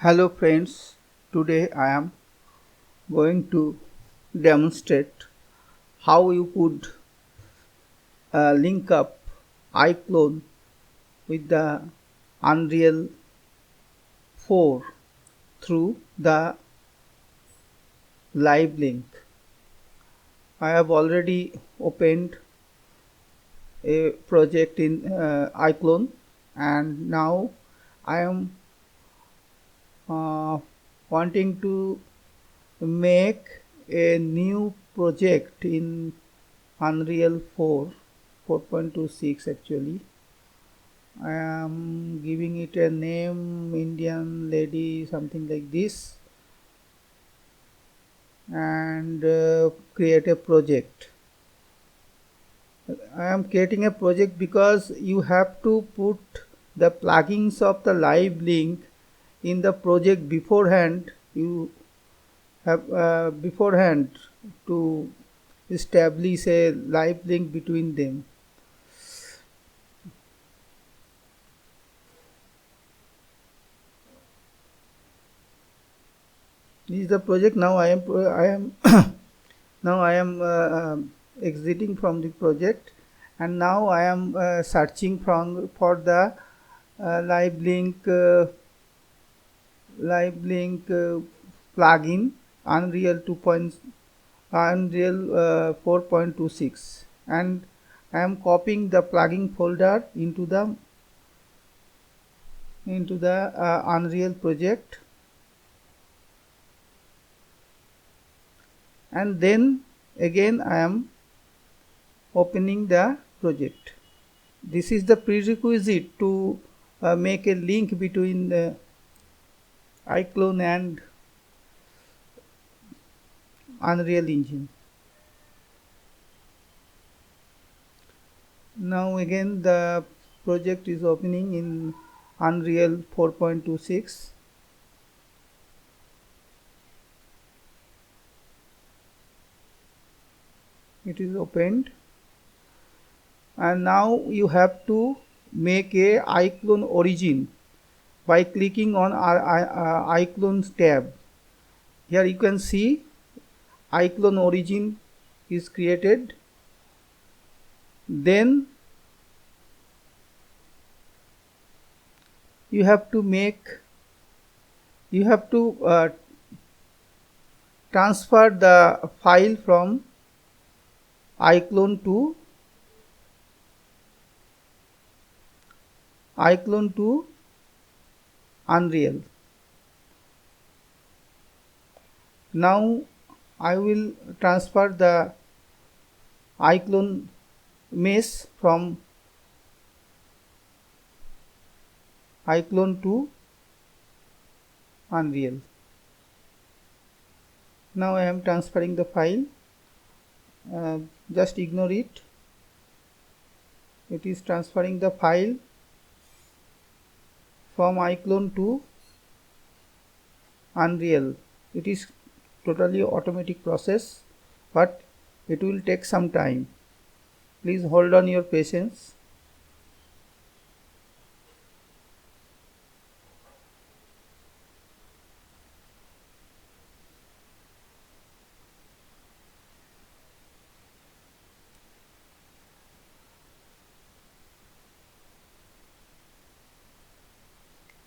Hello friends, today I am going to demonstrate how you could link up iClone with the Unreal 4 through the live link. I have already opened a project in iClone and now I am uh, wanting to make a new project in Unreal 4 4.26 actually. I am giving it a name Indian lady something like this and create a project. I am creating a project because you have to put the plugins of the live link in the project beforehand. You have beforehand to establish a live link between them. This is the project. Now I am now I am exiting from the project and now I am searching for the live link plugin Unreal 2. Unreal 4.26 and I am copying the plugin folder into the Unreal project, and then again I am opening the project. This is the prerequisite to make a link between the iClone and Unreal Engine. Now again the project is opening in Unreal 4.26. It is opened and now you have to make a iClone origin by clicking on iClone tab. Here you can see iClone origin is created. Then you have to transfer the file from iClone to Unreal. Now I will transfer the iClone mesh from iClone to Unreal. Now I am transferring the file. Just ignore it. It is transferring the file from iClone to Unreal. It is totally automatic process, but it will take some time. Please hold on your patience.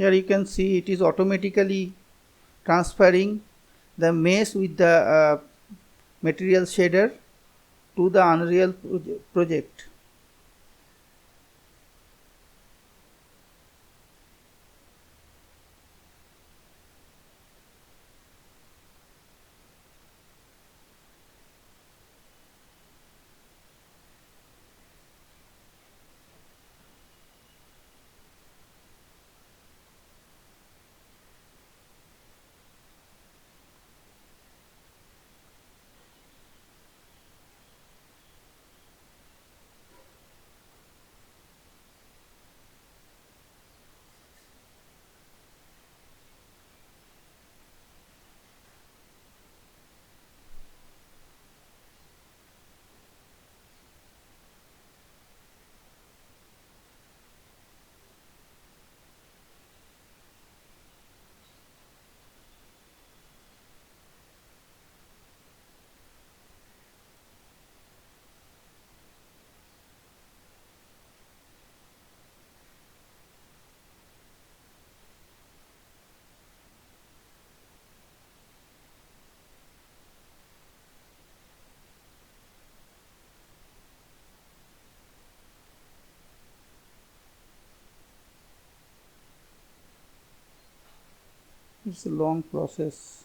Here you can see it is automatically transferring the mesh with the material shader to the Unreal project. It's a long process.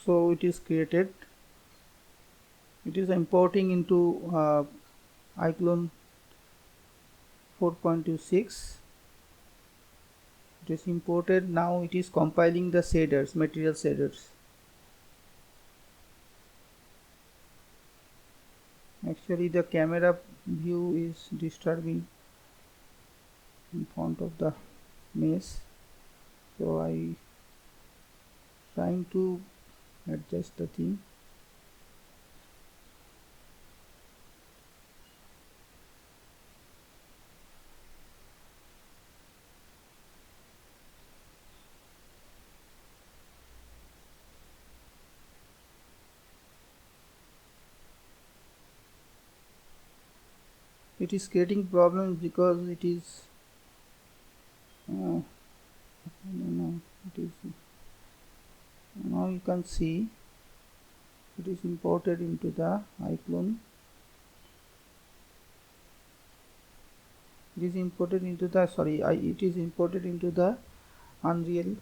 So it is created. It is importing into iClone 4.26. It is imported. Now it is compiling the shaders, material shaders. Actually the camera view is disturbing in front of the mesh, so I trying to adjust the thing. It is creating problems because it is no, it is now you can see it is imported into the iClone. It is imported into the it is imported into the Unreal.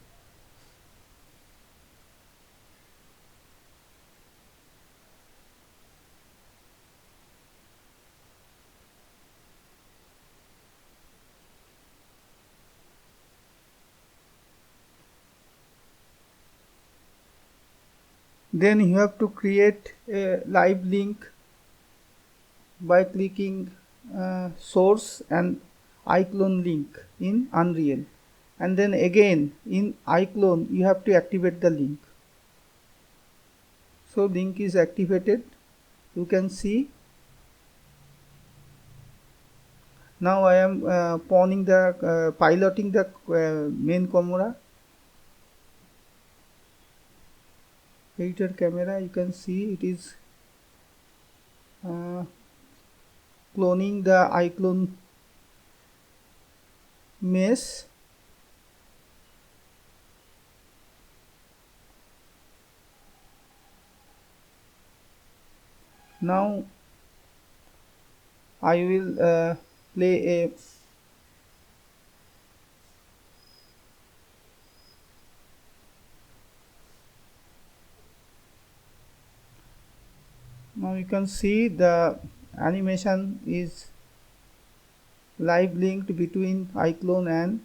Then you have to create a live link by clicking source and iClone link in Unreal, and then again in iClone you have to activate the link. So link is activated. You can see now I am piloting the main camera, editor camera. You can see it is cloning the iClone mesh. Now I will play a now you can see the animation is live linked between iClone, and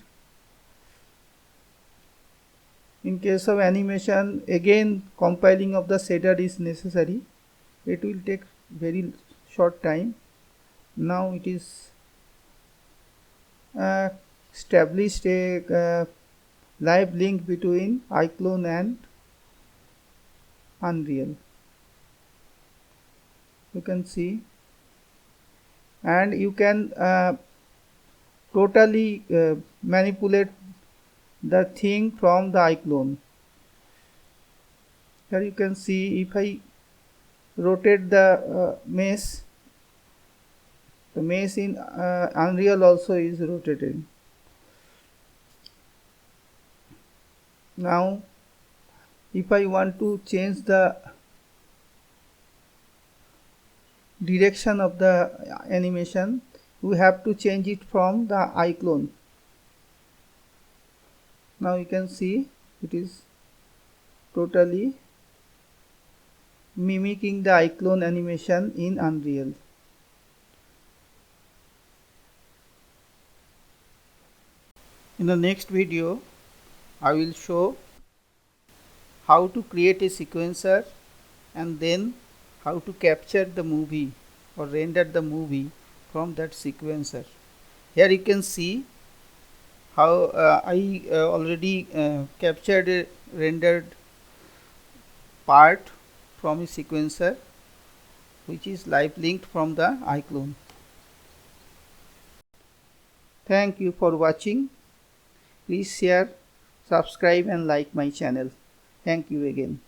in case of animation again compiling of the shader is necessary. It will take very short time. Now it is established a live link between iClone and Unreal. You can see, and you can totally manipulate the thing from the iClone. Here you can see if I rotate the mesh, the mesh in Unreal also is rotated. Now if I want to change the direction of the animation, we have to change it from the iClone. Now you can see it is totally mimicking the iClone animation in Unreal. In the next video I will show how to create a sequencer and then how to capture the movie or render the movie from that sequencer. Here you can see how I already captured a rendered part from a sequencer which is live linked from the iClone. Thank you for watching. Please share, subscribe and like my channel. Thank you again.